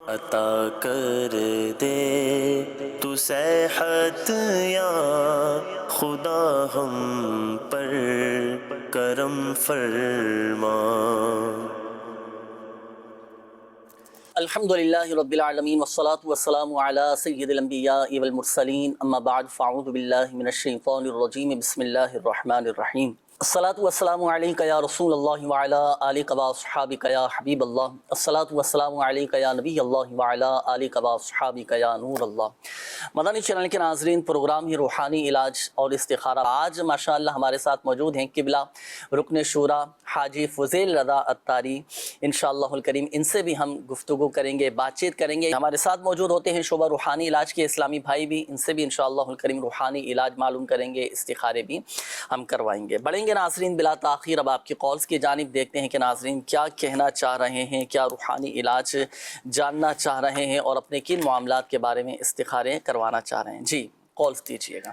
عطا کر دے تو صحت یا خدا ہم پر کرم فرما۔ الحمدللہ رب العالمین والصلاة والسلام علی سید الانبیاء والمرسلین، اما بعد فاعوذ باللہ من الشیطان الرجیم، بسم اللہ الرحمن الرحیم۔ الصلاة والسلام علیکہ یا رسول اللہ وعلی آلکہ واصحابکہ یا حبیب اللہ، الصلاة والسلام علیکہ یا نبی اللہ وعلی آلکہ واصحابکہ یا نور اللہ۔ مدنی چینل کے ناظرین، پروگرام یہ روحانی علاج اور استخارہ، آج ماشاءاللہ ہمارے ساتھ موجود ہیں قبلہ رکن شورا حاجی فضیل رضا عطاری، انشاءاللہ الکریم ان سے بھی ہم گفتگو کریں گے، بات چیت کریں گے۔ ہمارے ساتھ موجود ہوتے ہیں شعبہ روحانی علاج کے اسلامی بھائی بھی، ان سے بھی انشاءاللہ الکریم روحانی علاج معلوم کریں گے، استخارے بھی ہم کروائیں گے۔ بڑھیں گے ناظرین بلا تاخیر اب آپ کی کالز کی جانب، دیکھتے ہیں کہ ناظرین کیا کہنا چاہ رہے ہیں، کیا روحانی علاج جاننا چاہ رہے ہیں اور اپنے کن معاملات کے بارے میں استخارے کروانا چاہ رہے ہیں۔ جی کالز دیجیے گا۔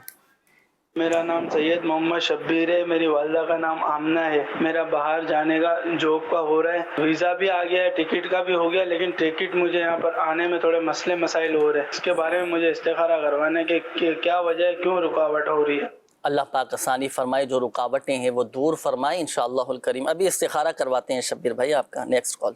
میرا نام سید محمد شبیر ہے، میری والدہ کا نام آمنہ ہے۔ میرا باہر جانے کا جاب کا ہو رہا ہے، ویزا بھی آ گیا ہے، ٹکٹ کا بھی ہو گیا، لیکن ٹکٹ مجھے یہاں پر آنے میں تھوڑے مسئلے مسائل ہو رہے ہیں۔ اس کے بارے میں مجھے استخارہ کروانا ہے کہ کیا وجہ ہے، کیوں رکاوٹ ہو رہی ہے۔ اللہ پاک آسانی فرمائے، جو رکاوٹیں ہیں وہ دور فرمائے انشاءاللہ الکریم۔ ابھی استخارہ کرواتے ہیں شبیر بھائی آپ کا۔ Next call.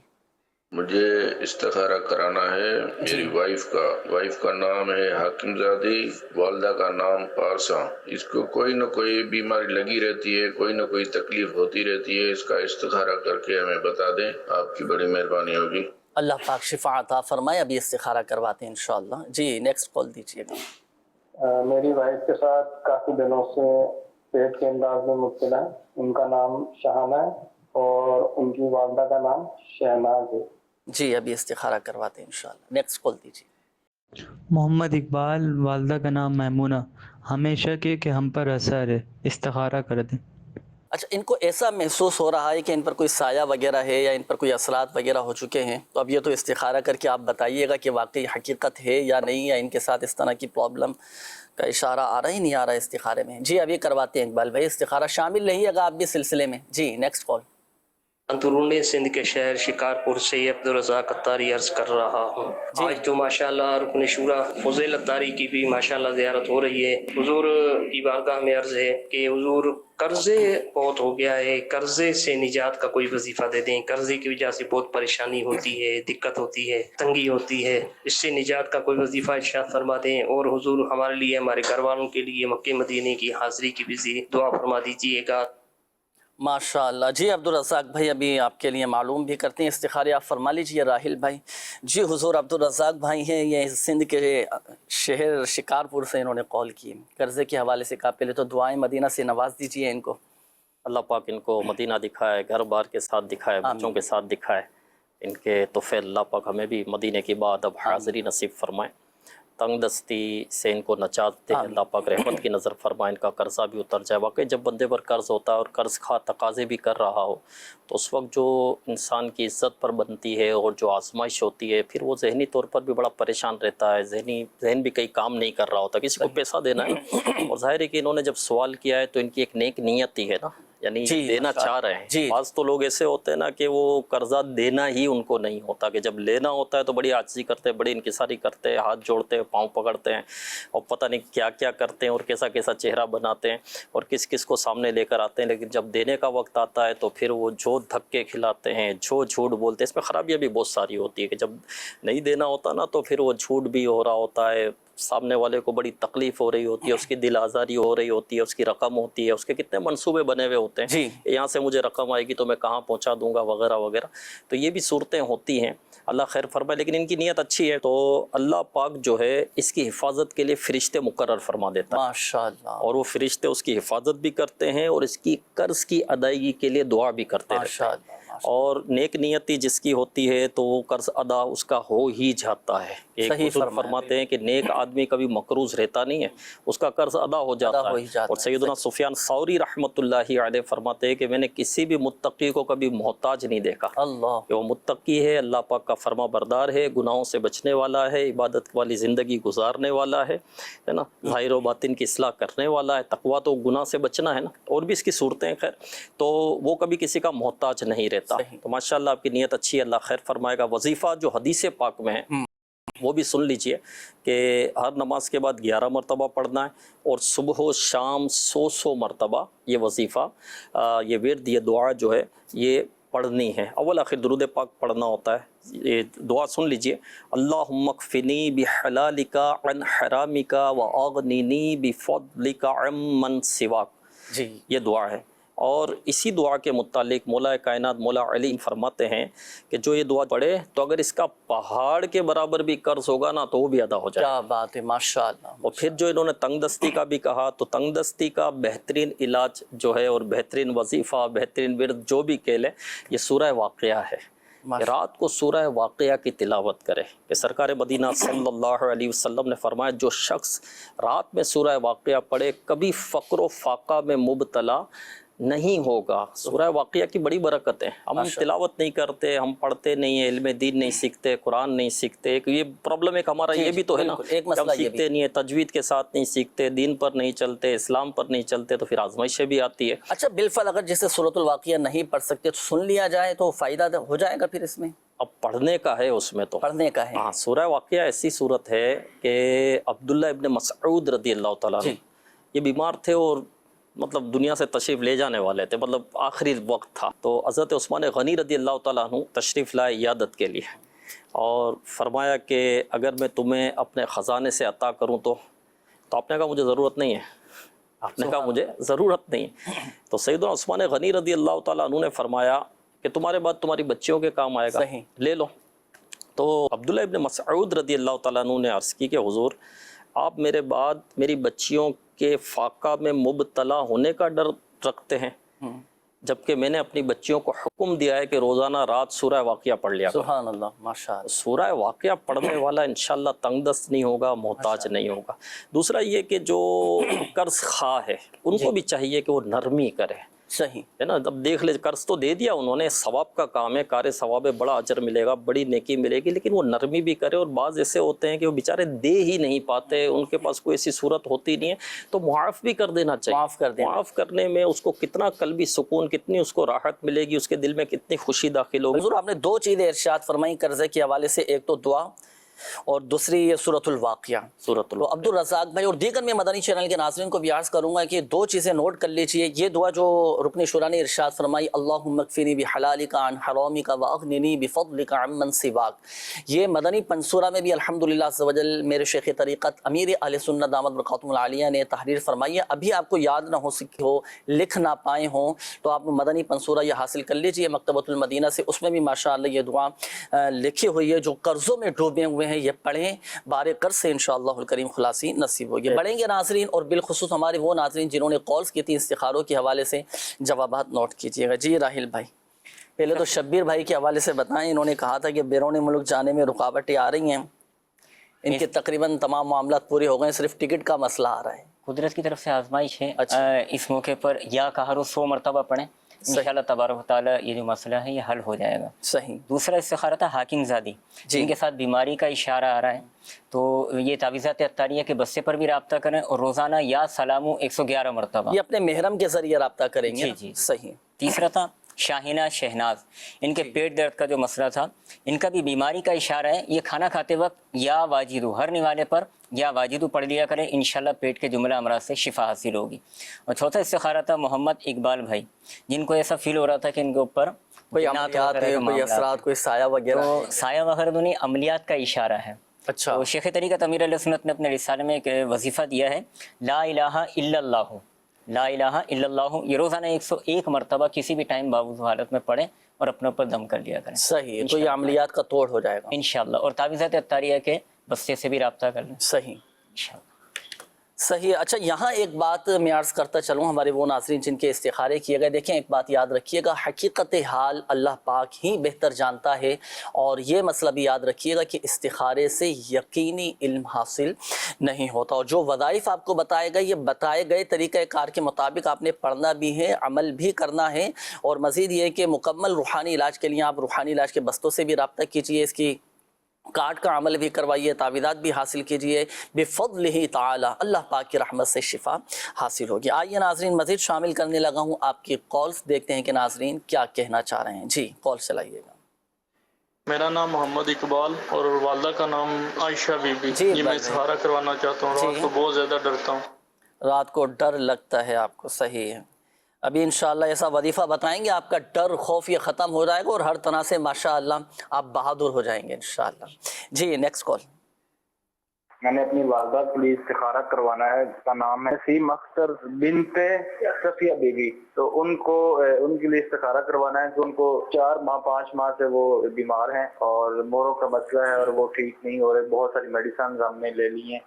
مجھے استخارہ کرانا ہے میری وائف کا نام ہے حاکم زادی، والدہ کا نام پارسا۔ اس کو کوئی نہ کوئی بیماری لگی رہتی ہے، کوئی نہ کوئی تکلیف ہوتی رہتی ہے، اس کا استخارہ کر کے ہمیں بتا دیں، آپ کی بڑی مہربانی ہوگی۔ اللہ پاک شفا عطا فرمائے، ابھی استخارہ کرواتے ہیں انشاءاللہ۔ جی نیکسٹ کال دیجیے گا۔ میری وائف کے ساتھ کافی دنوں سے پیٹ کے امراض میں مبتلا ہے۔ ان کا نام شہانہ ہے اور ان کی والدہ کا نام شہناز ہے۔ جی ابھی استخارہ کرواتے ہیں انشاءاللہ۔ نیکسٹ کال دیجیے۔ محمد اقبال، والدہ کا نام میمونہ۔ ہمیں شک ہے کہ ہم پر اثر ہے، استخارہ کر دیں۔ اچھا، ان کو ایسا محسوس ہو رہا ہے کہ ان پر کوئی سایہ وغیرہ ہے یا ان پر کوئی اثرات وغیرہ ہو چکے ہیں، تو اب یہ تو استخارہ کر کے آپ بتائیے گا کہ واقعی حقیقت ہے یا نہیں، یا ان کے ساتھ اس طرح کی پرابلم کا اشارہ آ رہا ہی نہیں آ رہا ہے استخارے میں۔ جی ابھی کرواتے ہیں اقبال بھائی استخارہ، شامل رہیے گا آپ بھی سلسلے میں۔ جی نیکسٹ کال۔ اندرون سندھ کے شہر شکارپور سے عبدالرزاق عطاری عرض کر رہا ہوں۔ آج تو ماشاءاللہ رکن شورا فضیل عطاری کی بھی ماشاءاللہ زیارت ہو رہی ہے۔ حضور کی بارگاہ میں عرض ہے کہ حضور قرضے بہت ہو گیا ہے، قرضے سے نجات کا کوئی وظیفہ دے دیں۔ قرضے کی وجہ سے بہت پریشانی ہوتی ہے، دقت ہوتی ہے، تنگی ہوتی ہے، اس سے نجات کا کوئی وظیفہ ارشاد فرما دیں، اور حضور ہمارے لیے، ہمارے گھر والوں کے لیے مکہ مدینے کی حاضری کی بھی دعا فرما دیجیے گا۔ ماشاءاللہ۔ جی عبدالرزاق بھائی ابھی آپ کے لیے معلوم بھی کرتے ہیں استخارے، آپ فرما لیجیے۔ راحل بھائی جی حضور عبدالرزاق بھائی ہیں، یہ سندھ کے شہر شکارپور سے انہوں نے کال کی، قرضے کے حوالے سے کہا پہلے تو دعائیں مدینہ سے نواز دیجیے ان کو۔ اللہ پاک ان کو مدینہ دکھائے، گھر بار کے ساتھ دکھائے، بچوں کے ساتھ دکھائے، ان کے تحفے اللہ پاک ہمیں بھی مدینہ کی بعد اب حاضری نصیب فرمائے، تنگ دستی سے ان کو نجات دے، اللہ پاک رحمت کی نظر فرمائے، ان کا قرضہ بھی اتر جائے۔ واقعی جب بندے پر قرض ہوتا ہے اور قرض خواہ تقاضے بھی کر رہا ہو تو اس وقت جو انسان کی عزت پر بنتی ہے اور جو آزمائش ہوتی ہے، پھر وہ ذہنی طور پر بھی بڑا پریشان رہتا ہے، ذہن بھی کئی کام نہیں کر رہا ہوتا، کسی کو پیسہ دینا ہے، اور ظاہر ہے کہ انہوں نے جب سوال کیا ہے تو ان کی ایک نیک نیت ہی ہے نا، یعنی دینا چاہ رہے ہیں۔ بعض تو لوگ ایسے ہوتے ہیں نا کہ وہ قرضہ دینا ہی ان کو نہیں ہوتا، کہ جب لینا ہوتا ہے تو بڑی عاجزی کرتے ہیں، بڑی انکساری کرتے ہیں، ہاتھ جوڑتے ہیں، پاؤں پکڑتے ہیں، اور پتہ نہیں کیا کیا کرتے ہیں اور کیسا کیسا چہرہ بناتے ہیں اور کس کس کو سامنے لے کر آتے ہیں، لیکن جب دینے کا وقت آتا ہے تو پھر وہ جو دھکے کھلاتے ہیں، جو جھوٹ بولتے ہیں، اس میں خرابیاں بھی بہت ساری ہوتی ہے کہ جب نہیں دینا ہوتا نا تو پھر وہ جھوٹ بھی ہو رہا ہوتا ہے، سامنے والے کو بڑی تکلیف ہو رہی ہوتی ہے، اس کی دل آزاری ہو رہی ہوتی ہے، اس کی رقم ہوتی ہے، اس کے کتنے منصوبے بنے ہوئے ہوتے ہیں، یہاں سے مجھے رقم آئے گی تو میں کہاں پہنچا دوں گا وغیرہ وغیرہ، تو یہ بھی صورتیں ہوتی ہیں، اللہ خیر فرمائے، لیکن ان کی نیت اچھی ہے تو اللہ پاک جو ہے اس کی حفاظت کے لیے فرشتے مقرر فرما دیتا ہے ماشاءاللہ، اور وہ فرشتے اس کی حفاظت بھی کرتے ہیں اور اس کی قرض کی ادائیگی کے لیے دعا بھی کرتے رہتے ہیں، اور نیک نیتی جس کی ہوتی ہے تو وہ قرض ادا اس کا ہو ہی جاتا ہے۔ ایک بزرگ فرماتے ہیں کہ نیک آدمی کبھی مقروض رہتا نہیں ہے، اس کا قرض ادا ہو جاتا ہے، اور سیدنا سفیان ثوری رحمۃ اللہ علیہ فرماتے ہیں کہ میں نے کسی بھی متقی کو کبھی محتاج نہیں دیکھا، کہ وہ متقی ہے، اللہ پاک کا فرما بردار ہے، گناہوں سے بچنے والا ہے، عبادت والی زندگی گزارنے والا ہے نا، ظاہر و باطن کی اصلاح کرنے والا ہے، تقویٰ تو گناہ سے بچنا ہے نا، اور بھی اس کی صورتیں خیر، تو وہ کبھی کسی کا محتاج نہیں رہتا۔ تو ماشاءاللہ آپ کی نیت اچھی ہے، اللہ خیر فرمائے گا۔ وظیفہ جو حدیث پاک میں ہے وہ بھی سن لیجئے کہ ہر نماز کے بعد 11 مرتبہ پڑھنا ہے، اور صبح و شام 100 مرتبہ یہ وظیفہ، یہ ورد، یہ دعا جو ہے یہ پڑھنی ہے۔ اول آخر درود پاک پڑھنا ہوتا ہے۔ یہ دعا سن لیجئے، اللہم اکفنی بحلالک عن حرامک واغننی بفضلک عمن سواک، جی یہ دعا ہے۔ اور اسی دعا کے متعلق مولا کائنات مولا علی فرماتے ہیں کہ جو یہ دعا پڑھے تو اگر اس کا پہاڑ کے برابر بھی قرض ہوگا نا تو وہ بھی ادا ہو جائے۔ کیا بات ہے، ماشاءاللہ۔ اور پھر جو انہوں نے تنگ دستی کا بھی کہا، تو تنگ دستی کا بہترین علاج جو ہے اور بہترین وظیفہ، بہترین ورد جو بھی کہہ لیں، یہ سورہ واقعہ ہے۔ کہ رات کو سورہ واقعہ کی تلاوت کرے، کہ سرکار مدینہ صلی اللہ علیہ وسلم نے فرمایا جو شخص رات میں سورہ واقعہ پڑھے کبھی فقر و فاقہ میں مبتلا نہیں ہوگا۔ سورہ واقعہ کی بڑی برکت ہے۔ ہم تلاوت نہیں کرتے، ہم پڑھتے نہیں ہیں، علم دین نہیں سیکھتے، قرآن نہیں سیکھتے۔ یہ پرابلم ایک ہمارا یہ بھی تو ہے نا، ہم سیکھتے نہیں ہیں، تجوید کے ساتھ نہیں سیکھتے، دین پر نہیں چلتے، اسلام پر نہیں چلتے، تو پھر آزمائشیں بھی آتی ہے۔ اچھا بالفعل اگر جیسے سورۃ الواقعہ نہیں پڑھ سکتے تو سن لیا جائے تو فائدہ ہو جائے گا پھر اس میں؟ اب پڑھنے کا ہے اس میں، تو پڑھنے کا ہے۔ ہاں، سورہ واقعہ ایسی صورت ہے کہ عبداللہ ابن مسعود رضی اللہ تعالیٰ عنہ یہ بیمار تھے اور مطلب دنیا سے تشریف لے جانے والے تھے، مطلب آخری وقت تھا، تو حضرت عثمان غنی رضی اللہ تعالیٰ عنہ تشریف لائے عیادت کے لیے، اور فرمایا کہ اگر میں تمہیں اپنے خزانے سے عطا کروں تو آپ نے کہا مجھے ضرورت نہیں ہے، آپ نے کہا مجھے ضرورت نہیں ہے۔ تو سیدنا عثمان غنی رضی اللہ تعالیٰ عنہ نے فرمایا کہ تمہارے بعد تمہاری بچیوں کے کام آئے گا، لے لو۔ تو عبداللہ ابن مسعود رضی اللہ تعالیٰ عنہ نے عرض کی کہ حضور آپ میرے بعد میری بچیوں کے فاقہ میں مبتلا ہونے کا ڈر رکھتے ہیں، جبکہ میں نے اپنی بچیوں کو حکم دیا ہے کہ روزانہ رات سورہ واقعہ پڑھ لیا کرو۔ سبحان اللہ، ماشاءاللہ۔ سورہ واقعہ پڑھنے والا انشاءاللہ تنگ دست نہیں ہوگا، محتاج نہیں ہوگا۔ دوسرا یہ کہ جو قرض خواہ ہے ان کو بھی چاہیے کہ وہ نرمی کرے، صحیح ہے نا۔ اب دیکھ لے قرض تو دے دیا انہوں نے، ثواب کا کام ہے، کار ثواب ہے، بڑا اجر ملے گا، بڑی نیکی ملے گی، لیکن وہ نرمی بھی کرے۔ اور بعض ایسے ہوتے ہیں کہ وہ بیچارے دے ہی نہیں پاتے، ان کے پاس کوئی ایسی صورت ہوتی نہیں ہے، تو معاف بھی کر دینا چاہیے۔ معاف کر دینا، معاف کرنے میں اس کو کتنا قلبی سکون، کتنی اس کو راحت ملے گی، اس کے دل میں کتنی خوشی داخل ہوگی۔ حضور آپ نے دو چیزیں ارشاد فرمائی قرضے کے حوالے سے، ایک تو دعا اور دوسری یہ سورۃ الواقعہ۔ سورۃ عبد الرزاق بھائی اور دیگر میں مدنی چینل کے ناظرین کو بھی عرض کروں گا کہ دو چیزیں نوٹ کر لیجئے۔ یہ دعا جو رکن شورا نے ارشاد فرمائی، اللہم اکفنی بحلالک عن حرامک واغننی بفضلک عمن سواک، یہ مدنی پنسورہ میں بھی الحمدللہ عز و جل میرے شیخ طریقت امیر اہل سنت دامت برکاتہم العالیہ نے تحریر فرمائی ہے۔ ابھی آپ کو یاد نہ ہو سکی ہو، لکھ نہ پائے ہوں، تو آپ مدنی پنسورہ یہ حاصل کر لیجئے مکتبۃ المدینہ سے، اس میں بھی ماشاءاللہ یہ دعا لکھی ہوئی ہے۔ جو قرضوں میں ڈوبے ہوئے ہیں یہ پڑھیں، بارے قرض سے انشاءاللہ الکریم خلاصی نصیب ہوگی۔ بڑھیں گے ناظرین، اور بالخصوص ہمارے وہ ناظرین جنہوں نے کالز کی تھی استخاروں کے حوالے سے جوابات نوٹ کیجئے گا۔ جی راحل بھائی، پہلے تو شبیر بھائی کے حوالے سے بتائیں، انہوں نے کہا تھا کہ بیرون ملک جانے میں رکاوٹیں آ رہی ہیں، ان کے تقریباً تمام معاملات پورے ہو گئے، صرف ٹکٹ کا مسئلہ آ رہا ہے۔ قدرت کی طرف سے آزمائش ہے۔ اس موقع پر یا کہارو 100 مرتبہ پڑھیں، انشاءاللہ تبارک و تعالیٰ یہ جو مسئلہ ہے یہ حل ہو جائے گا۔ صحیح۔ دوسرا استخارہ تھا حاکم زادی، جن کے ساتھ بیماری کا اشارہ آ رہا ہے، تو یہ تعویذات عطاریہ کے بستے پر بھی رابطہ کریں، اور روزانہ یا سلامو 111 مرتبہ، یہ اپنے محرم کے ذریعے رابطہ کریں گے۔ جی۔ صحیح۔ تیسرا تھا شاہینہ شہناز، ان کے پیٹ درد کا جو مسئلہ تھا، ان کا بھی بیماری کا اشارہ ہے، یہ کھانا کھاتے وقت یا واجدو ہر نوالے پر یا واجدو پڑھ لیا کریں، انشاءاللہ پیٹ کے جملہ امراض سے شفا حاصل ہوگی۔ اور چوتھا استخارہ تھا محمد اقبال بھائی، جن کو ایسا فیل ہو رہا تھا کہ ان کے اوپر کوئی عملیات ہے، کوئی اثرات، کوئی سایہ وغیرہ، تو سایہ وغیرہ تو نہیں، عملیات کا اشارہ ہے۔ اچھا۔ تو شیخ طریقت امیر علیہ سنت نے اپنے رسالے میں ایک وظیفہ دیا ہے، لا الہ الا اللہ، لا الہ الا اللہ، یہ روزانہ 101 مرتبہ کسی بھی ٹائم باوضو حالت میں پڑھیں اور اپنے اوپر دم کر لیا کریں۔ صحیح، تو یہ عملیات کا توڑ ہو جائے گا انشاءاللہ۔ اور تعویذات عطاریہ کے بستے سے بھی رابطہ کر لیں۔ صحیح انشاءاللہ۔ صحیح۔ اچھا یہاں ایک بات میں عرض کرتا چلوں، ہمارے وہ ناظرین جن کے استخارے کیے گئے، دیکھیں ایک بات یاد رکھیے گا، حقیقت حال اللہ پاک ہی بہتر جانتا ہے، اور یہ مسئلہ بھی یاد رکھیے گا کہ استخارے سے یقینی علم حاصل نہیں ہوتا، اور جو وظائف آپ کو بتائے گئے، یہ بتائے گئے طریقہ کار کے مطابق آپ نے پڑھنا بھی ہے، عمل بھی کرنا ہے، اور مزید یہ کہ مکمل روحانی علاج کے لیے آپ روحانی علاج کے بستوں سے بھی رابطہ کیجیے، اس کی کارڈ کا عمل بھی کروائیے، تعویذات بھی حاصل کیجئے، بفضلہ تعالی اللہ پاک کی رحمت سے شفا حاصل ہوگی۔ آئیے ناظرین مزید شامل کرنے لگا ہوں آپ کی کالز، دیکھتے ہیں کہ ناظرین کیا کہنا چاہ رہے ہیں۔ جی کال چلائیے گا۔ میرا نام محمد اقبال اور والدہ کا نام عائشہ بی بی. جی یہ میں سہارا کروانا چاہتا ہوں. رات کو بہت زیادہ ڈرتا ہوں. رات کو ڈر لگتا ہے آپ کو، صحیح ہے. ابھی انشاءاللہ ایسا وظیفہ بتائیں گے، آپ کا ڈر خوف یہ ختم ہو جائے گا اور ہر طرح سے ماشاءاللہ آپ بہادر ہو جائیں گے انشاءاللہ. جی نیکسٹ کال. میں نے اپنی والدہ کے لیے استخارہ کروانا ہے، جس کا نام ہے نسیم اختر بنت صفیہ بی بی. تو ان کے لیے استخارہ کروانا ہے کہ ان کو 4 ماہ 5 ماہ سے وہ بیمار ہیں اور موروں کا مسئلہ ہے اور وہ ٹھیک نہیں ہو رہے. بہت ساری میڈیسنز ہم نے لے لی ہیں.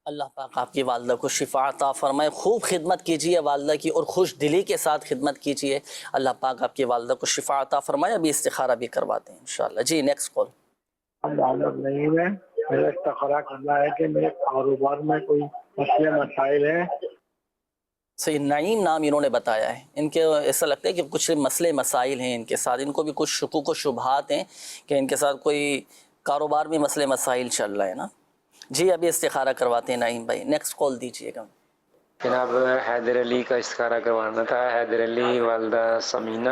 اللہ پاک آپ کی والدہ کو شفا عطا فرمائے. خوب خدمت کیجیے والدہ کی اور خوش دلی کے ساتھ خدمت کیجیے. اللہ پاک آپ کی والدہ کو شفا عطا فرمائے. ابھی استخارہ بھی کرواتے ہیں انشاءاللہ. جی نیکسٹ کال. نہیں ہے، میرا استخارہ کرنا ہے کہ میرے کاروبار میں کوئی مسئلے مسائل ہیں. صحیح. نعیم نام انہوں نے بتایا ہے. ان کے ایسا لگتا ہے کہ کچھ مسئلے مسائل ہیں ان کے ساتھ. ان کو بھی کچھ شکوک و شبہات ہیں کہ ان کے ساتھ کوئی کاروبار میں مسئلے مسائل چل رہے ہیں نا. جی ابھی استخارہ کرواتے ہیں نعیم بھائی. نیکسٹ کال دیجیے گا. جناب حیدر علی کا استخارہ کروانا تھا. حیدر علی والدہ سمینہ.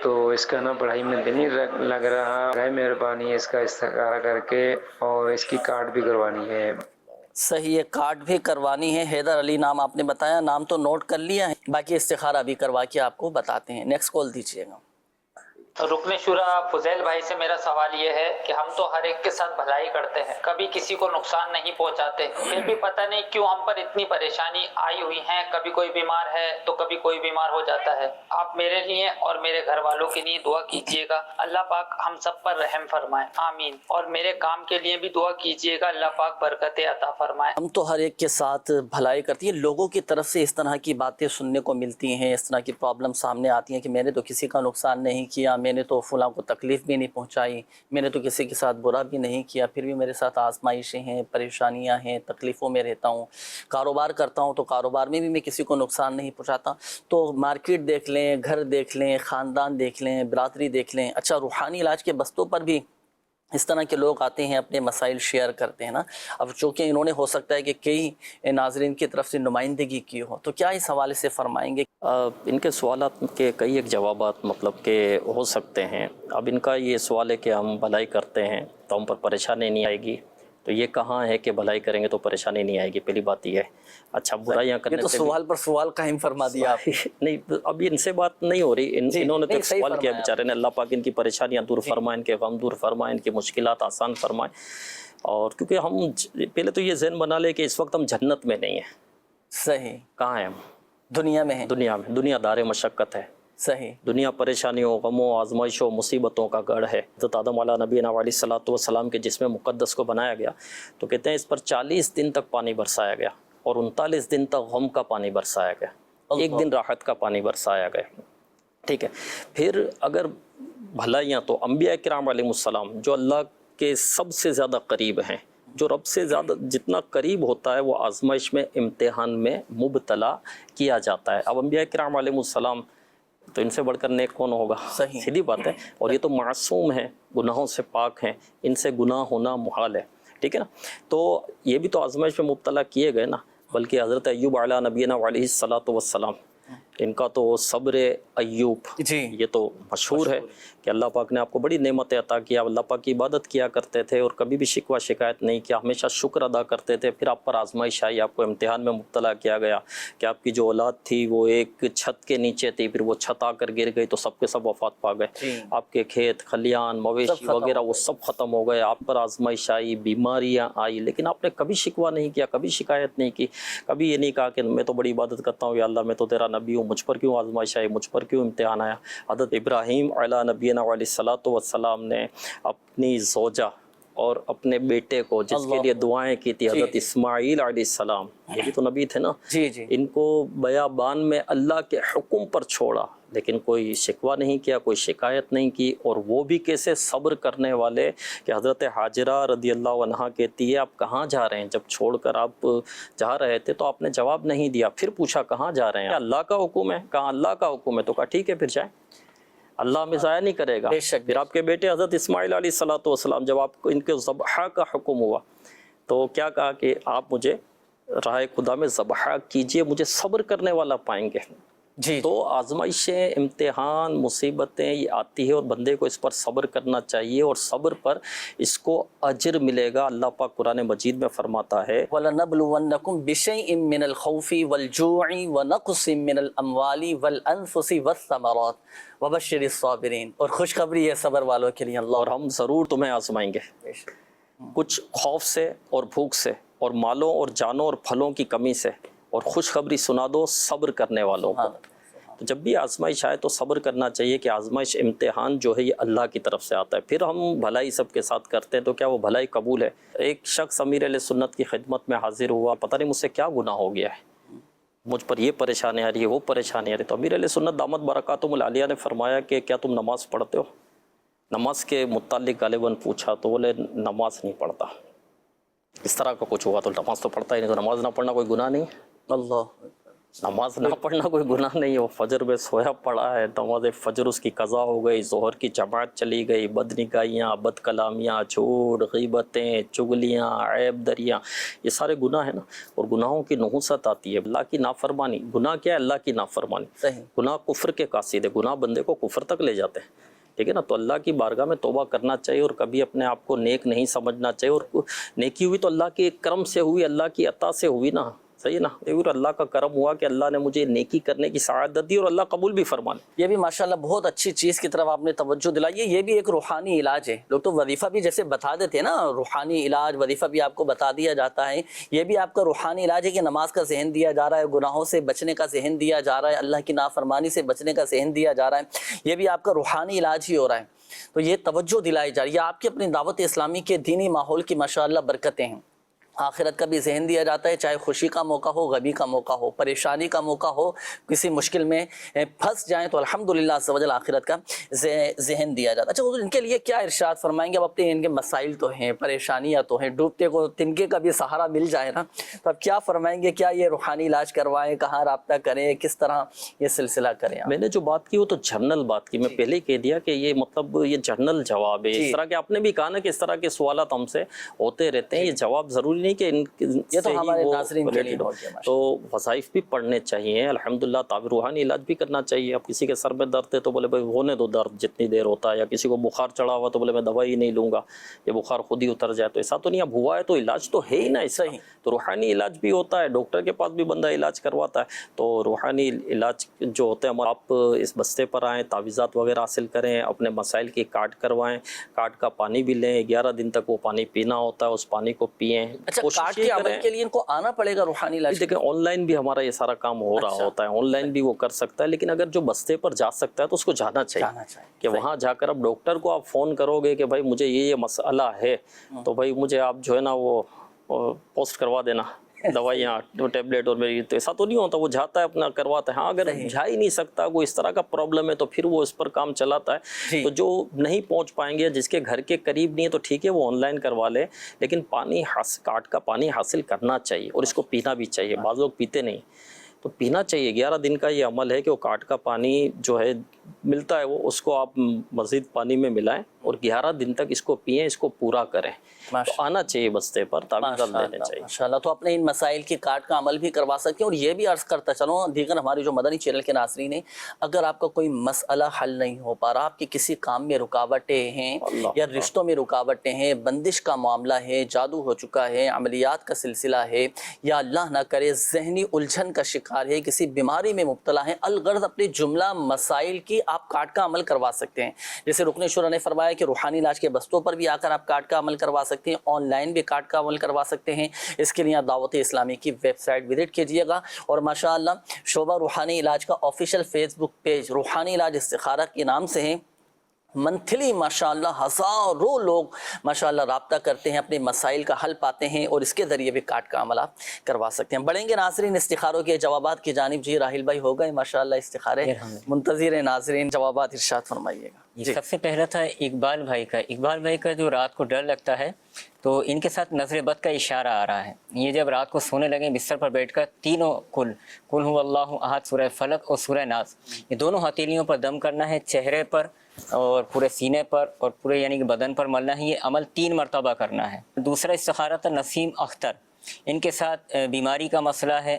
تو اس کا نا پڑھائی میں دل نہیں لگ رہا. ہے مہربانی اس کا استخارہ کر کے اور اس کی کارڈ بھی کروانی ہے. صحیح ہے، کارڈ بھی کروانی ہے. حیدر علی نام آپ نے بتایا، نام تو نوٹ کر لیا ہے. باقی استخارہ بھی کروا کے آپ کو بتاتے ہیں. نیکسٹ کال دیجیے گا. رکن شورا فضیل بھائی سے میرا سوال یہ ہے کہ ہم تو ہر ایک کے ساتھ بھلائی کرتے ہیں، کبھی کسی کو نقصان نہیں پہنچاتے، پھر بھی پتہ نہیں کیوں ہم پر اتنی پریشانی آئی ہوئی ہیں. کبھی کوئی بیمار ہے تو کبھی کوئی بیمار ہو جاتا ہے. آپ میرے لیے اور میرے گھر والوں کے لیے دعا کیجیے گا. اللہ پاک ہم سب پر رحم فرمائے، آمین. اور میرے کام کے لیے بھی دعا کیجیے گا. اللہ پاک برکت عطا فرمائے. ہم تو ہر ایک کے ساتھ بھلائی کرتی ہیں. لوگوں کی طرف سے اس طرح کی باتیں سننے کو ملتی ہیں، اس طرح کی پرابلم سامنے آتی ہیں کہ میں نے تو کسی کا نقصان نہیں کیا، میں نے تو فلاں کو تکلیف بھی نہیں پہنچائی، میں نے تو کسی کے ساتھ برا بھی نہیں کیا، پھر بھی میرے ساتھ آزمائشیں ہیں، پریشانیاں ہیں، تکلیفوں میں رہتا ہوں. کاروبار کرتا ہوں تو کاروبار میں بھی میں کسی کو نقصان نہیں پہنچاتا. تو مارکیٹ دیکھ لیں، گھر دیکھ لیں، خاندان دیکھ لیں، برادری دیکھ لیں. اچھا روحانی علاج کے بستوں پر بھی اس طرح کے لوگ آتے ہیں، اپنے مسائل شیئر کرتے ہیں نا. اب چونکہ انہوں نے ہو سکتا ہے کہ کئی ناظرین کی طرف سے نمائندگی کی ہو، تو کیا اس حوالے سے فرمائیں گے؟ ان کے سوالات کے کئی ایک جوابات مطلب کہ ہو سکتے ہیں. اب ان کا یہ سوال ہے کہ ہم بھلائی کرتے ہیں تو ہم پر پریشانی نہیں آئے گی. تو یہ کہاں ہے کہ بھلائی کریں گے تو پریشانی نہیں آئے گی؟ پہلی بات یہ ہے. اچھا برائیاں کرنے یہ تو سوال پر سوال قائم فرما دیا آپ. نہیں اب ان سے بات نہیں ہو رہی. انہوں نے تو سوال کیا بیچارے نے. اللہ پاک ان کی پریشانیاں دور فرمائے، ان کے غم دور فرمائے، ان کی مشکلات آسان فرمائے. اور کیونکہ ہم پہلے تو یہ ذہن بنا لے کہ اس وقت ہم جنت میں نہیں ہیں. صحیح. کہاں ہیں ہم؟ دنیا میں ہیں. دنیا میں. دنیا دار مشقت ہے. صحیح. دنیا پریشانیوں، غموں، آزمائشوں، مصیبتوں کا گڑھ ہے. حضرت آدم علیہ نبینا علیہ الصلوۃ والسلام کے جسم مقدس کو بنایا گیا تو کہتے ہیں اس پر 40 دن تک پانی برسایا گیا اور 39 دن تک غم کا پانی برسایا گیا. 1 دن راحت کا پانی برسایا گیا. ٹھیک ہے. پھر اگر بھلائیاں تو انبیاء کرام علیہ السلام جو اللہ کے سب سے زیادہ قریب ہیں، جو رب سے زیادہ جتنا قریب ہوتا ہے وہ آزمائش میں، امتحان میں مبتلا کیا جاتا ہے. اب انبیاء کرام علیہ السلام تو ان سے بڑھ کر نیک کون ہوگا؟ سیدھی بات ہے. اور یہ تو معصوم ہیں، گناہوں سے پاک ہیں، ان سے گناہ ہونا محال ہے. ٹھیک ہے نا. تو یہ بھی تو آزمائش میں مبتلا کیے گئے نا. بلکہ حضرت ایوب علیہ نبینا علیہ الصلوۃ والسلام، ان کا تو صبر ایوب یہ تو مشہور ہے کہ اللہ پاک نے آپ کو بڑی نعمتیں عطا کیا. اللہ پاک کی عبادت کیا کرتے تھے اور کبھی بھی شکوہ شکایت نہیں کیا، ہمیشہ شکر ادا کرتے تھے. پھر آپ پر آزمائش آئی، آپ کو امتحان میں مبتلا کیا گیا کہ آپ کی جو اولاد تھی وہ ایک چھت کے نیچے تھی، پھر وہ چھت آ کر گر گئی تو سب کے سب وفات پا گئے. آپ کے کھیت کھلیان مویشی وغیرہ وہ سب ختم ہو گئے. آپ پر آزمائش آئی، بیماریاں آئی، لیکن آپ نے کبھی شکوہ نہیں کیا، کبھی شکایت نہیں کی، کبھی یہ نہیں کہا کہ میں تو بڑی عبادت کرتا ہوں، یا اللہ میں تو تیرا نبی ہوں، مجھ پر کیوں آزمائش آئی، مجھ پر کیوں امتحان آیا. حضرت ابراہیم علیہ نبینا علیہ الصلوۃ والسلام نے اپنی زوجہ اور اپنے بیٹے کو جس کے لیے دعائیں کی تھی، حضرت اسماعیل علیہ السلام، یہ بھی تو نبی تھے نا. ان کو بیابان میں اللہ کے حکم پر چھوڑا، لیکن کوئی شکوہ نہیں کیا، کوئی شکایت نہیں کی. اور وہ بھی کیسے صبر کرنے والے کہ حضرت حاجرہ رضی اللہ عنہا کہتی ہے آپ کہاں جا رہے ہیں؟ جب چھوڑ کر آپ جا رہے تھے تو آپ نے جواب نہیں دیا. پھر پوچھا کہاں جا رہے ہیں؟ اللہ کا حکم ہے. کہاں اللہ کا حکم ہے؟ تو کہا ٹھیک ہے پھر جائیں، اللہ ہمیں ضائع نہیں کرے گا. پھر آپ کے بیٹے حضرت اسماعیل علیہ الصلوۃ والسلام جب آپ کو ان کے ذبح کا حکم ہوا تو کیا کہا کہ آپ مجھے راہ خدا میں ذبح کیجئے، مجھے صبر کرنے والا پائیں گے. جی تو آزمائشیں، امتحان، مصیبتیں یہ آتی ہے اور بندے کو اس پر صبر کرنا چاہیے، اور صبر پر اس کو اجر ملے گا۔ اللہ پاک قرآن مجید میں فرماتا ہے وَلَنَبْلُوَنَّكُمْ بِشَيْءٍ مِّنَ الْخَوْفِ وَالْجُوعِ وَنَقْصٍ مِّنَ الْأَمْوَالِ وَالْأَنفُسِ وَالثَّمَرَاتِ وَبَشِّرِ الصَّابِرِينَ، اور خوشخبری ہے صبر والوں کے لیے اللہ۔ اور ہم ضرور تمہیں آزمائیں گے، کچھ خوف سے اور بھوک سے اور مالوں اور جانوں اور پھلوں کی کمی سے، اور خوشخبری سنا دو صبر کرنے والوں کو۔ تو جب بھی آزمائش آئے تو صبر کرنا چاہیے کہ آزمائش، امتحان جو ہے یہ اللہ کی طرف سے آتا ہے، پھر ہم بھلائی سب کے ساتھ کرتے ہیں تو کیا وہ بھلائی قبول ہے؟ ایک شخص امیر علیہ سنت کی خدمت میں حاضر ہوا، پتہ نہیں مجھ سے کیا گناہ ہو گیا ہے، مجھ پر یہ پریشانی آ رہی ہے، وہ پریشانی آ رہی ہے۔ تو امیر علیہ سنت دامت برکاتہم العالیہ نے فرمایا کہ کیا تم نماز پڑھتے ہو؟ نماز کے متعلق غالباً پوچھا تو بولے نماز نہیں پڑھتا۔ اس طرح کا کچھ ہوا تو نماز تو پڑھتا ہی نہیں، تو نماز نہ پڑھنا کوئی گناہ نہیں ہے؟ اللہ، نماز نہ پڑھنا کوئی گناہ نہیں ہے، وہ فجر میں سویا پڑا ہے، نماز فجر اس کی قضا ہو گئی، ظہر کی جماعت چلی گئی، بد نگاہیاں، بد کلامیاں، جھوٹ، غیبتیں، چگلیاں، عیب دریاں، یہ سارے گناہ ہیں نا، اور گناہوں کی نحوست آتی ہے، اللہ کی نافرمانی۔ گناہ کیا ہے؟ اللہ کی نافرمانی۔ صحیح۔ گناہ کفر کے قاصد ہے، گناہ بندے کو کفر تک لے جاتے ہیں، ٹھیک ہے نا؟ تو اللہ کی بارگاہ میں توبہ کرنا چاہیے، اور کبھی اپنے آپ کو نیک نہیں سمجھنا چاہیے، اور نیکی ہوئی تو اللہ کے کرم سے ہوئی، اللہ کی عطا سے ہوئی نا، صحیح نا؟ اور اللہ کا کرم ہوا کہ اللہ نے مجھے نیکی کرنے کی سعادت دی، اور اللہ قبول بھی فرمانے۔ یہ بھی ماشاءاللہ بہت اچھی چیز کی طرف آپ نے توجہ دلائی ہے۔ یہ بھی ایک روحانی علاج ہے۔ لوگ تو وظیفہ بھی جیسے بتا دیتے ہیں نا، روحانی علاج، وظیفہ بھی آپ کو بتا دیا جاتا ہے، یہ بھی آپ کا روحانی علاج ہے کہ نماز کا ذہن دیا جا رہا ہے، گناہوں سے بچنے کا ذہن دیا جا رہا ہے، اللہ کی نافرمانی سے بچنے کا ذہن دیا جا رہا ہے، یہ بھی آپ کا روحانی علاج ہی ہو رہا ہے۔ تو یہ توجہ دلائی جا رہی ہے، آپ کی اپنی دعوت اسلامی کے دینی ماحول کی ماشاءاللہ برکتیں ہیں۔ آخرت کا بھی ذہن دیا جاتا ہے، چاہے خوشی کا موقع ہو، غمی کا موقع ہو، پریشانی کا موقع ہو، کسی مشکل میں پھنس جائیں تو الحمدللہ عز و جل آخرت کا ذہن دیا جاتا ہے۔ اچھا حضور، ان کے لیے کیا ارشاد فرمائیں گے؟ اب اپنے ان کے مسائل تو ہیں، پریشانیاں تو ہیں، ڈوبتے کو تنکے کا بھی سہارا مل جائے نا، تو اب کیا فرمائیں گے؟ کیا یہ روحانی علاج کروائیں؟ کہاں رابطہ کریں؟ کس طرح یہ سلسلہ کریں؟ میں نے جو بات کی وہ تو جنرل بات کی، میں پہلے کہہ دیا کہ یہ مطلب یہ جنرل جواب ہے۔ اس طرح کے آپ نے بھی کہا نا کہ اس طرح کے سوالات ہم سے ہوتے رہتے ہیں، یہ جواب ضروری نہیں کہ یہ تو ہمارے ناظرین کے لیے تو وظائف بھی پڑھنے چاہیے، الحمدللہ تعبیر روحانی علاج بھی کرنا چاہیے۔ اب کسی کے سر میں درد ہے تو بولے بھائی ہونے دو درد جتنی دیر ہوتا ہے، یا کسی کو بخار چڑھا ہوا تو بولے میں دوائی نہیں لوں گا، یہ بخار خود ہی اتر جائے، تو ایسا تو نہیں۔ اب ہوا ہے تو علاج تو ہے ہی نا اس کا، تو روحانی علاج بھی ہوتا ہے، ڈاکٹر کے پاس بھی بندہ علاج کرواتا ہے۔ تو روحانی علاج جو ہوتے ہیں، آپ اس بستے پر آئیں، تعویذات وغیرہ حاصل کریں، اپنے مسائل کی کاٹ کروائیں، کاٹ کا پانی بھی لیں، 11 دن تک وہ پانی پینا ہوتا ہے، اس پانی کو پئیں۔ اچھا، کاٹ کے عمل کے لیے ان کو آنا پڑے گا روحانی علاج؟ دیکھیں آن لائن بھی ہمارا یہ سارا کام ہو رہا ہوتا ہے، آن لائن بھی وہ کر سکتا ہے، لیکن اگر جو بستے پر جا سکتا ہے تو اس کو جانا چاہیے کہ وہاں جا کر اب ڈاکٹر کو آپ فون کرو گے کہ بھائی مجھے یہ مسئلہ ہے، تو بھائی مجھے آپ جو ہے نا وہ پوسٹ کروا دینا دوائیاں، ٹیبلیٹ، اور میری، تو ایسا تو نہیں ہوتا، وہ جاتا ہے اپنا کرواتا ہے۔ ہاں اگر جا ہی نہیں سکتا، کوئی اس طرح کا پرابلم ہے تو پھر وہ اس پر کام چلاتا ہے۔ تو جو نہیں پہنچ پائیں گے، جس کے گھر کے قریب نہیں ہے تو ٹھیک ہے وہ آن لائن کروا لے، لیکن پانی کاٹ کا پانی حاصل کرنا چاہیے، اور اس کو پینا بھی چاہیے۔ بعض لوگ پیتے نہیں، تو پینا چاہیے۔ 11 دن کا یہ عمل ہے کہ وہ کاٹ کا پانی جو ہے ملتا ہے، وہ اس کو آپ مزید پانی میں ملائیں اور 11 دن تک اس کو پئیں، اس کو پورا کریں۔ تو آنا چاہیے بستے پر، تعویذات دینے چاہیے ماشاءاللہ۔ تو اپنے ان مسائل کی کاٹ کا عمل بھی کروا سکتے ہیں۔ اور یہ بھی عرض کرتا چلوں دیگر ہماری جو مدنی چینل کے ناظرین ہیں، اگر آپ کا کوئی مسئلہ حل نہیں ہو پا رہا، آپ کے کسی کام میں رکاوٹیں ہیں، یا رشتوں میں رکاوٹیں ہیں، بندش کا معاملہ ہے، جادو ہو چکا ہے، عملیات کا سلسلہ ہے، یا اللہ نہ کرے ذہنی الجھن کا شکار ہے، کسی بیماری میں مبتلا ہیں، الغرض اپنے جملہ مسائل کی آپ کاٹ کا عمل کروا سکتے ہیں۔ جیسے رکن شورا نے فرمایا کہ روحانی علاج کے بستوں پر بھی آ کر آپ کاٹ کا عمل کروا سکتے ہیں، آن لائن بھی کاٹ کا عمل کروا سکتے ہیں۔ اس کے لیے آپ دعوت اسلامی کی ویب سائٹ وزٹ کیجئے گا، اور ماشاءاللہ شعبہ روحانی علاج کا آفیشیل فیس بک پیج روحانی علاج استخارہ کے نام سے ہیں۔ منتھلی ماشاءاللہ ہزاروں لوگ ماشاءاللہ رابطہ کرتے ہیں، اپنے مسائل کا حل پاتے ہیں، اور اس کے ذریعے بھی کاٹ کا عمل آپ کروا سکتے ہیں۔ بڑھیں گے ناظرین استخاروں کے جوابات کی جانب۔ جی راہیل بھائی ہو گئے ماشاءاللہ استخارے، منتظر ناظرین جوابات ارشاد فرمائیے گا۔ سب سے پہلا تھا اقبال بھائی کا جو رات کو ڈر لگتا ہے تو ان کے ساتھ نظر بد کا اشارہ آ رہا ہے۔ یہ جب رات کو سونے لگیں بستر پر بیٹھ کر تینوں کل هو اللہ احد، سورہ فلق اور سورہ ناس، یہ دونوں ہتھیلیوں پر دم کرنا ہے، چہرے پر اور پورے سینے پر اور پورے یعنی کہ بدن پر ملنا ہے۔ یہ عمل 3 مرتبہ کرنا ہے۔ دوسرا استخارہ تھا نسیم اختر، ان کے ساتھ بیماری کا مسئلہ ہے،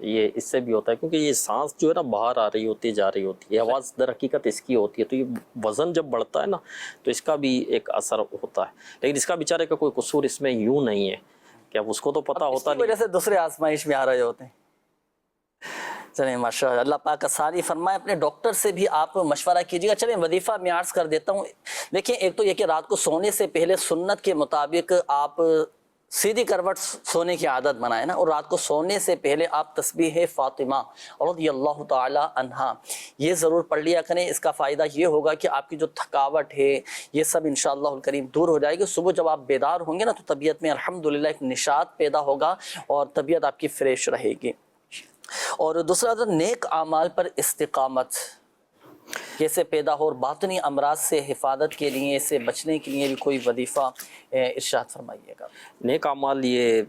یہ اس سے بھی ہوتا ہے کیونکہ یہ سانس جو ہے نا باہر آ رہی ہوتی ہے جا رہی ہوتی ہے, آواز در حقیقت اس کی ہوتی ہے, تو یہ وزن جب بڑھتا ہے نا تو اس کا بھی ایک اثر ہوتا ہے. لیکن اس کا بیچارے کا کوئی قصور اس میں یوں نہیں ہے کہ اب اس کو تو پتہ ہوتا نہیں, وجہ سے دوسرے آزمائش میں آ رہے ہوتے ہیں. چلیں ماشاء اللہ, اللہ پاک آسانی فرمائے. اپنے ڈاکٹر سے بھی آپ مشورہ کیجیے گا. چلیں وظیفہ میں عرض کر دیتا ہوں. دیکھیں ایک تو یہ کہ رات کو سونے سے پہلے سنت کے مطابق آپ سیدھی کروٹ سونے کی عادت بنائیں نا, اور رات کو سونے سے پہلے آپ تسبیح فاطمہ رضی اللہ تعالی عنہا یہ ضرور پڑھ لیا کریں. اس کا فائدہ یہ ہوگا کہ آپ کی جو تھکاوٹ ہے یہ سب انشاءاللہ الکریم دور ہو جائے گی. صبح جب آپ بیدار ہوں گے نا تو طبیعت میں الحمدللہ ایک نشاط پیدا ہوگا اور طبیعت آپ کی فریش رہے گی. اور دوسرا نیک اعمال پر استقامت کیسے پیدا ہو, اور باطنی امراض سے حفاظت کے لیے, اس سے بچنے کے لیے بھی کوئی وظیفہ ارشاد فرمائیے گا. نیک اعمال, یہ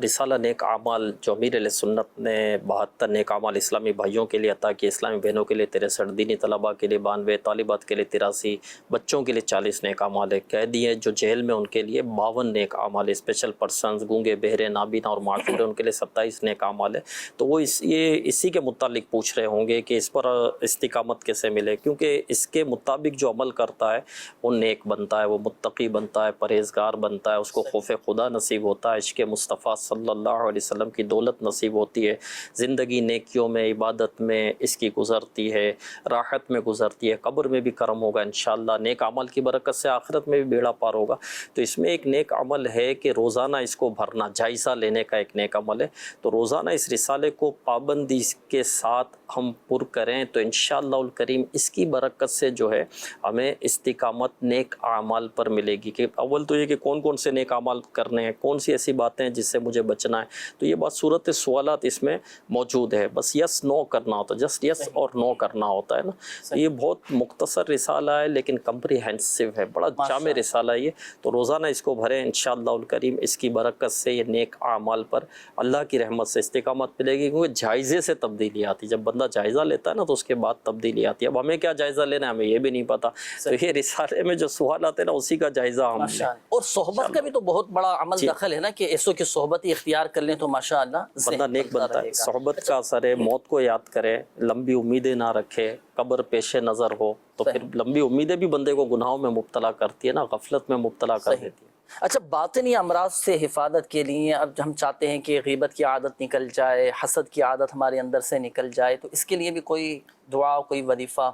رسالہ نیک اعمال جو امیر علیہ سنت نے 72 نیک اعمال اسلامی بھائیوں کے لیے عطا کیے, اسلامی بہنوں کے لیے 63, دینی طلباء کے لیے 92, طالبات کے لیے 83, بچوں کے لیے 40 نیک اعمال ہے. قیدی ہیں جو جیل میں ان کے لیے 52 نیک اعمال ہے. اسپیشل پرسنز گونگے بہرے نابینا اور معذور ان کے لیے 27 نیک اعمال ہے. تو وہ یہ اسی کے متعلق پوچھ رہے ہوں گے کہ اس پر استقامت کیسے ملے, کیونکہ اس کے مطابق جو عمل کرتا ہے وہ نیک بنتا ہے, وہ متقی بنتا ہے, پرہیزگار بنتا ہے, اس کو خوف خدا نصیب ہوتا ہے, عشق مصطفیٰ صلی اللہ علیہ وسلم کی دولت نصیب ہوتی ہے, زندگی نیکیوں میں عبادت میں اس کی گزرتی ہے, راحت میں گزرتی ہے, قبر میں بھی کرم ہوگا انشاءاللہ, نیک عمل کی برکت سے آخرت میں بھی بیڑا پار ہوگا. تو اس میں ایک نیک عمل ہے کہ روزانہ اس کو بھرنا, جائزہ لینے کا ایک نیک عمل ہے. تو روزانہ اس رسالے کو پابندی کے ساتھ ہم پر کریں تو انشاءاللہ الکریم اس کی برکت سے جو ہے ہمیں استقامت نیک اعمال پر ملے گی. کہ اول تو یہ کہ کون کون سے نیک اعمال کرنے ہیں, کون سی ایسی باتیں ہیں جس سے مجھے بچنا ہے. تو یہ بات صورت سوالات اس میں موجود ہے, بس یس نو کرنا ہوتا ہے, جسٹ یس اور نو کرنا ہوتا ہے نا. یہ بہت مختصر رسالہ ہے لیکن کمپریہنسو ہے, بڑا جامع رسالہ ہے یہ. تو روزانہ اس کو بھریں انشاءاللہ الکریم, اس کی برکت سے یہ نیک اعمال پر اللہ کی رحمت سے استقامت ملے گی. کیونکہ جائزے سے تبدیلی آتی ہے, جب بندہ جائزہ لیتا ہے نا تو اس کے بعد تبدیلی آتی ہے. اب ہمیں کیا جائزہ لینا ہے ہمیں یہ بھی نہیں پتا, تو یہ رسالے میں جو سوالات ہیں نا اسی کا جائزہ ہم لیں. اور صحبت کا بھی تو بہت بڑا عمل دخل ہے نا, کہ ایسو کی صحبت اختیار کر لیں تو ماشاءاللہ بندہ نیک بنتا ہے. صحبت کا اثر ہے, موت کو یاد کرے, لمبی امیدیں نہ رکھے, قبر پیش نظر ہو, تو پھر لمبی امیدیں بھی بندے کو گناہوں میں مبتلا کرتی ہے نا, غفلت میں مبتلا کر دیتی ہے. اچھا, باطنی امراض سے حفاظت کے لیے اب ہم چاہتے ہیں کہ غیبت کی عادت نکل جائے, حسد کی عادت ہمارے اندر سے نکل جائے, تو اس کے لیے بھی کوئی دعا, کوئی وظیفہ؟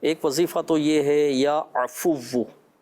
ایک وظیفہ تو یہ ہے یا عفو,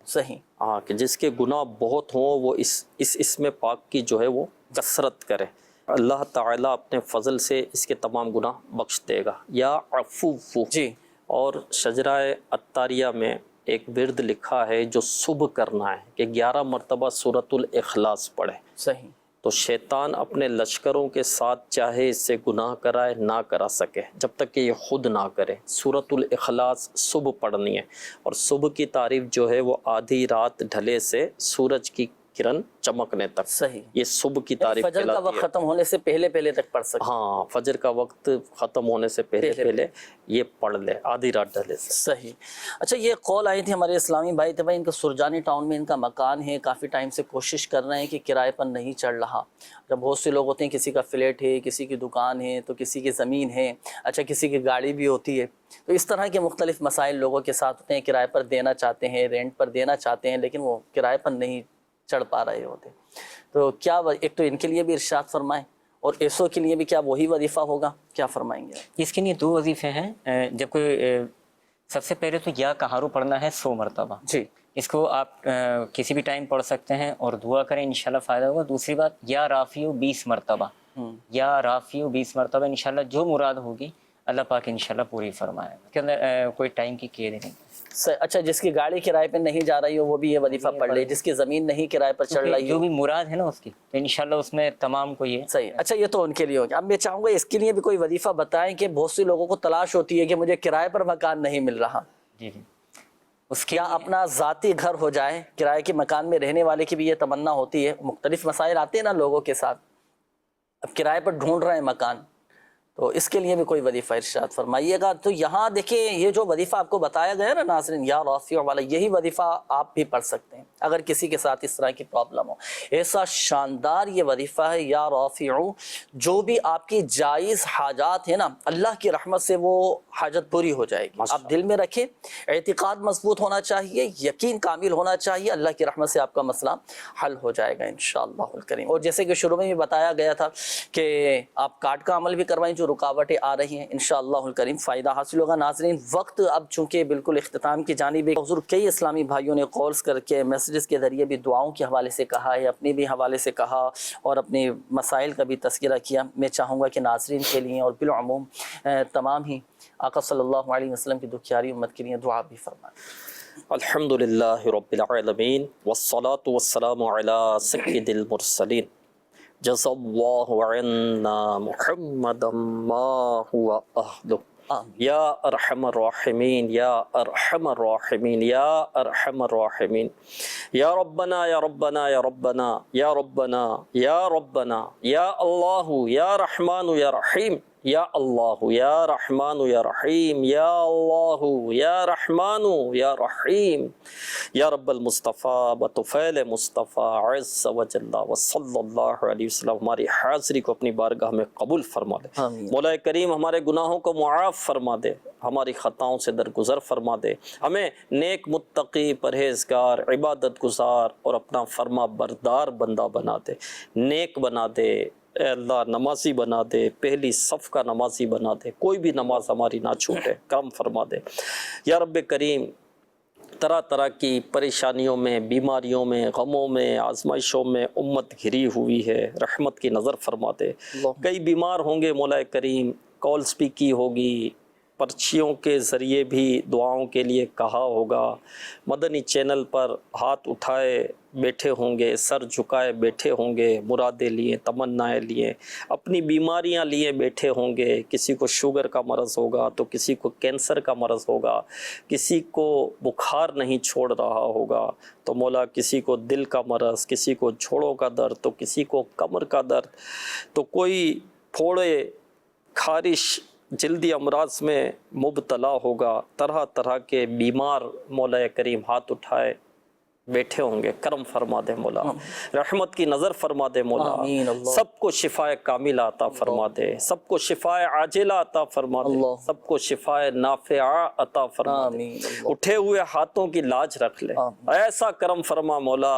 صحیح, ہاں, کہ جس کے گناہ بہت ہوں وہ اس اسم پاک کی جو ہے وہ کثرت کرے, اللہ تعالیٰ اپنے فضل سے اس کے تمام گناہ بخش دے گا. یا عفو جی. اور شجرہ عطاریہ میں ایک ورد لکھا ہے جو صبح کرنا ہے کہ 11 مرتبہ سورۃ الاخلاص پڑھے. صحیح. تو شیطان اپنے لشکروں کے ساتھ چاہے اس سے گناہ کرائے نہ کرا سکے جب تک کہ یہ خود نہ کرے. سورۃ الاخلاص صبح پڑھنی ہے, اور صبح کی تعریف جو ہے وہ آدھی رات ڈھلے سے سورج کی کرن چمکنے تک. صحیح. یہ صبح کی تعریف فجر کا وقت ختم ہونے سے پہلے تک پڑھ سکتے. ہاں, فجر کا وقت ختم ہونے سے پہلے یہ پڑھ لے, آدھی رات ڈھلے سے. صحیح. اچھا, یہ کال آئی تھی ہمارے اسلامی بھائی تھے, بھائی ان کا سرجانی ٹاؤن میں ان کا مکان ہے, کافی ٹائم سے کوشش کر رہے ہیں کہ کرائے پر نہیں چڑھ رہا. جب بہت سے لوگ ہوتے ہیں, کسی کا فلیٹ ہے, کسی کی دکان ہے, تو کسی کی زمین ہے, اچھا کسی کی گاڑی بھی ہوتی ہے. تو اس طرح کے مختلف مسائل لوگوں کے ساتھ ہوتے ہیں, کرائے پر دینا چاہتے ہیں, رینٹ پر دینا چاہتے ہیں, لیکن وہ کرائے پر نہیں چڑھ پا رہے ہوتے. تو کیا ایک تو ان کے لیے بھی ارشاد فرمائیں, اور ایسو کے لیے بھی کیا وہی وظیفہ ہوگا, کیا فرمائیں گے؟ اس کے لیے 2 وظیفے ہیں. جب کوئی سب سے پہلے تو یا کہارو پڑھنا ہے 100 مرتبہ. جی. اس کو آپ کسی بھی ٹائم پڑھ سکتے ہیں اور دعا کریں, انشاءاللہ فائدہ ہوگا. دوسری بات, یا رافیو 20 مرتبہ, یا رافیو 20 مرتبہ, انشاءاللہ جو مراد ہوگی اللہ پاک انشاءاللہ پوری فرمائے گا. کے اندر کوئی ٹائم کی قید نہیں. اچھا, جس کی گاڑی کرائے پہ نہیں جا رہی ہو وہ بھی یہ وظیفہ پڑھ لے, جس کی زمین نہیں کرائے پر چڑھ رہی ہو, جو بھی مراد ہے نا اس کی, تو انشاءاللہ اس میں تمام کو یہ صحیح. اچھا, یہ تو ان کے لیے ہو گیا. اب میں چاہوں گا اس کے لیے بھی کوئی وظیفہ بتائیں, کہ بہت سی لوگوں کو تلاش ہوتی ہے کہ مجھے کرائے پر مکان نہیں مل رہا. جی جی. اس کیا اپنا ذاتی گھر ہو جائے, کرائے کے مکان میں رہنے والے کی بھی یہ تمنا ہوتی ہے. مختلف مسائل آتے ہیں نا لوگوں کے ساتھ, اب کرائے پر ڈھونڈ رہے ہیں مکان, تو اس کے لیے بھی کوئی وظیفہ ارشاد فرمائیے گا. تو یہاں دیکھیں یہ جو وظیفہ آپ کو بتایا گیا نا ناظرین یا رافع والا، یہی وظیفہ آپ بھی پڑھ سکتے ہیں اگر کسی کے ساتھ اس طرح کی پرابلم ہو. ایسا شاندار یہ وظیفہ ہے یا رافع، جو بھی آپ کی جائز حاجات ہیں نا اللہ کی رحمت سے وہ حاجت پوری ہو جائے گی. آپ دل میں رکھیں، اعتقاد مضبوط ہونا چاہیے، یقین کامل ہونا چاہیے، اللہ کی رحمت سے آپ کا مسئلہ حل ہو جائے گا انشاءاللہ الکریم. اور جیسے کہ شروع میں بھی بتایا گیا تھا کہ آپ کارڈ کا عمل بھی کروائیں جو رکاوٹیں آ رہی ہیں، انشاءاللہ الکریم فائدہ حاصل ہوگا. ناظرین وقت اب چونکہ بالکل اختتام کی جانب ہے، حضور کئی اسلامی بھائیوں نے کالز کر کے میسیجز کے ذریعے بھی دعاؤں کے حوالے سے کہا ہے، اپنے بھی حوالے سے کہا اور اپنے مسائل کا بھی تذکرہ کیا. میں چاہوں گا کہ ناظرین کے لیے اور بالعموم تمام ہی آقا صلی اللہ علیہ وسلم کی دکھیاری امت کے لیے دعا بھی فرمائیں. الحمدللہ رب العالمین والصلاة والسلام علی سید المرسلین جزا اللہ عنا محمدا ما هو اہلہ یا ارحم الراحمین یا ارحم الراحمین یا ارحم الراحمین. یا ربنا یا ربنا یا ربنا یا ربنا یا ربنا یا اللہ یا رحمان یا رحیم یا اللہ یا رحمان یا رحیم یا اللہ یا رحمان یا رحیم یا رب المصطفیٰ بطفیل مصطفیٰ عز و جل و صلی اللہ علیہ وسلم. ہماری حاضری کو اپنی بارگاہ میں قبول فرما دے. مولا کریم ہمارے گناہوں کو معاف فرما دے، ہماری خطاؤں سے درگزر فرما دے، ہمیں نیک متقی پرہیزگار عبادت گزار اور اپنا فرما بردار بندہ بنا دے، نیک بنا دے. اے اللہ نمازی بنا دے، پہلی صف کا نمازی بنا دے، کوئی بھی نماز ہماری نہ چھوٹے، کرم فرما دے. یا رب کریم طرح طرح کی پریشانیوں میں، بیماریوں میں، غموں میں، آزمائشوں میں امت گھری ہوئی ہے، رحمت کی نظر فرما دے. کئی بیمار ہوں گے مولا کریم، کالز بھی کی ہوگی، پرچیوں کے ذریعے بھی دعاؤں کے لیے کہا ہوگا، مدنی چینل پر ہاتھ اٹھائے بیٹھے ہوں گے، سر جھکائے بیٹھے ہوں گے، مرادیں لیے، تمنائیں لیے، اپنی بیماریاں لیے بیٹھے ہوں گے. کسی کو شوگر کا مرض ہوگا تو کسی کو کینسر کا مرض ہوگا، کسی کو بخار نہیں چھوڑ رہا ہوگا تو مولا کسی کو دل کا مرض، کسی کو جوڑوں کا درد تو کسی کو کمر کا درد، تو کوئی پھوڑے خارش جلدی امراض میں مبتلا ہوگا. طرح طرح کے بیمار مولا کریم ہاتھ اٹھائے بیٹھے ہوں گے، کرم فرما دے مولا، رحمت کی نظر فرما دے مولا. سب کو شفاء کاملہ عطا فرما دے، سب کو شفاء عاجلہ عطا فرما دے، سب کو شفاء نافعہ عطا فرما دے. اٹھے ہوئے ہاتھوں کی لاج رکھ لے، ایسا کرم فرما مولا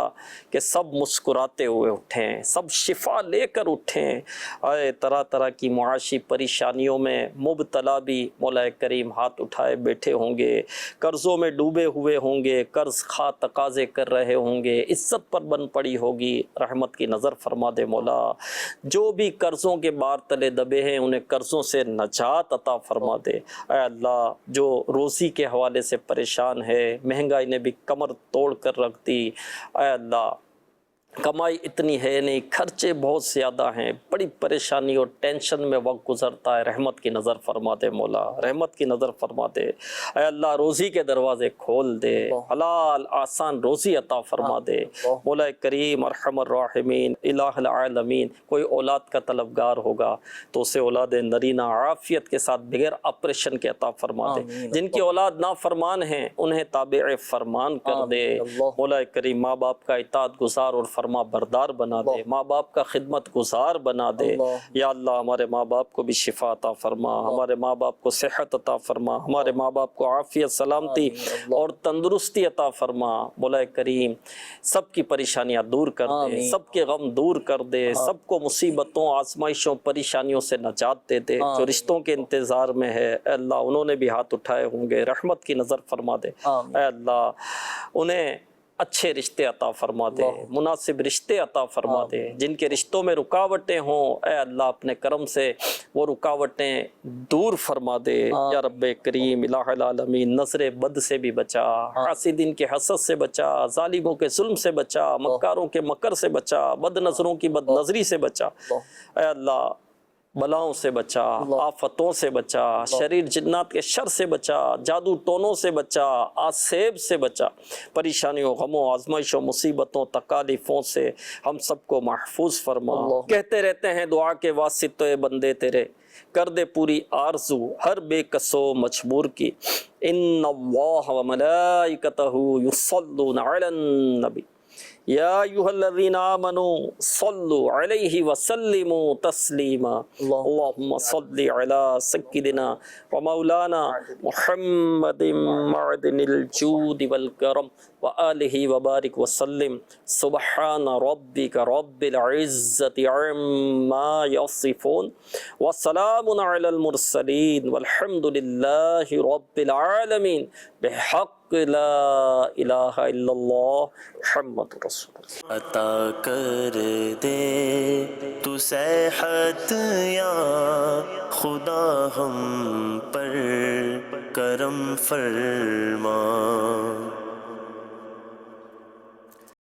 کہ سب مسکراتے ہوئے اٹھیں، سب شفا لے کر اٹھیں. اے طرح طرح کی معاشی پریشانیوں میں مبتلا بھی مولا کریم ہاتھ اٹھائے بیٹھے ہوں گے، قرضوں میں ڈوبے ہوئے ہوں گے، قرض خواہ تقاضے کر رہے ہوں گے، عزت پر بن پڑی ہوگی، رحمت کی نظر فرما دے مولا. جو بھی قرضوں کے بار تلے دبے ہیں انہیں قرضوں سے نجات عطا فرما دے. اے اللہ جو روزی کے حوالے سے پریشان ہے، مہنگائی نے بھی کمر توڑ کر رکھ دی، اے اللہ کمائی اتنی ہے نہیں، خرچے بہت زیادہ ہیں، بڑی پریشانی اور ٹینشن میں وقت گزرتا ہے، رحمت کی نظر فرما دے مولا، رحمت کی نظر فرما دے. اے اللہ روزی کے دروازے کھول دے، حلال آسان روزی عطا فرما دے مولا کریم ارحم الراحمین الہ العالمین. کوئی اولاد کا طلبگار ہوگا تو اسے اولاد نرینہ عافیت کے ساتھ بغیر آپریشن کے عطا فرما دے. جن کی اولاد نافرمان ہیں انہیں تابع فرمان کر دے مولا کریم. ماں باپ کا اطاعت گزار اور فرما بردار بنا دے، ماں باپ کا خدمت گزار بنا دے. یا اللہ ہمارے ماں باپ کو بھی شفا عطا فرما، ہمارے ماں باپ کو صحت عطا فرما، ہمارے ماں باپ کو عافیت سلامتی اور تندرستی عطا فرما مولا کریم. سب کی پریشانیاں دور کر دے، سب کے غم دور کر دے، سب کو مصیبتوں آزمائشوں پریشانیوں سے نجات دے دے. جو رشتوں کے انتظار میں ہے اے اللہ انہوں نے بھی ہاتھ اٹھائے ہوں گے، رحمت کی نظر فرما دے. اے اللہ انہیں اچھے رشتے عطا فرما دے، مناسب رشتے عطا فرما دے. جن کے رشتوں میں رکاوٹیں ہوں اے اللہ اپنے کرم سے وہ رکاوٹیں دور فرما دے. یا رب کریم الہ العالمین نظر بد سے بھی بچا، حاسدین کے حسد سے بچا، ظالموں کے ظلم سے بچا، مکاروں کے مکر سے بچا، بد نظروں کی بد نظری سے بچا. اے اللہ بلاؤں سے بچا، آفتوں سے بچا، شریر جنات کے شر سے بچا، جادو ٹونوں سے بچا، آسیب سے بچا، پریشانیوں، غموں، آزمائشوں، مصیبتوں، تکالیفوں سے ہم سب کو محفوظ فرما۔ کہتے رہتے ہیں دعا کے واسطے بندے تیرے، کر دے پوری آرزو ہر بے کسو مجبور کی۔ ان اللہ و ملائکتہ یصلون علی النبی یا ایھا الذین آمنوا صلوا علیہ وسلموا تسلیما۔ اللہم صل علی سیدنا و مولانا محمد معدن الجود والکرم وآلہ وبارک وسلم۔ سبحان ربک رب العزت عما یصفون وسلام علی المرسلین والحمد للہ رب العالمین بحق لا الہ الا اللہ محمد رسول اللہ۔ عطا کر دے تو صحت یا خدا ہم پر کرم فرما۔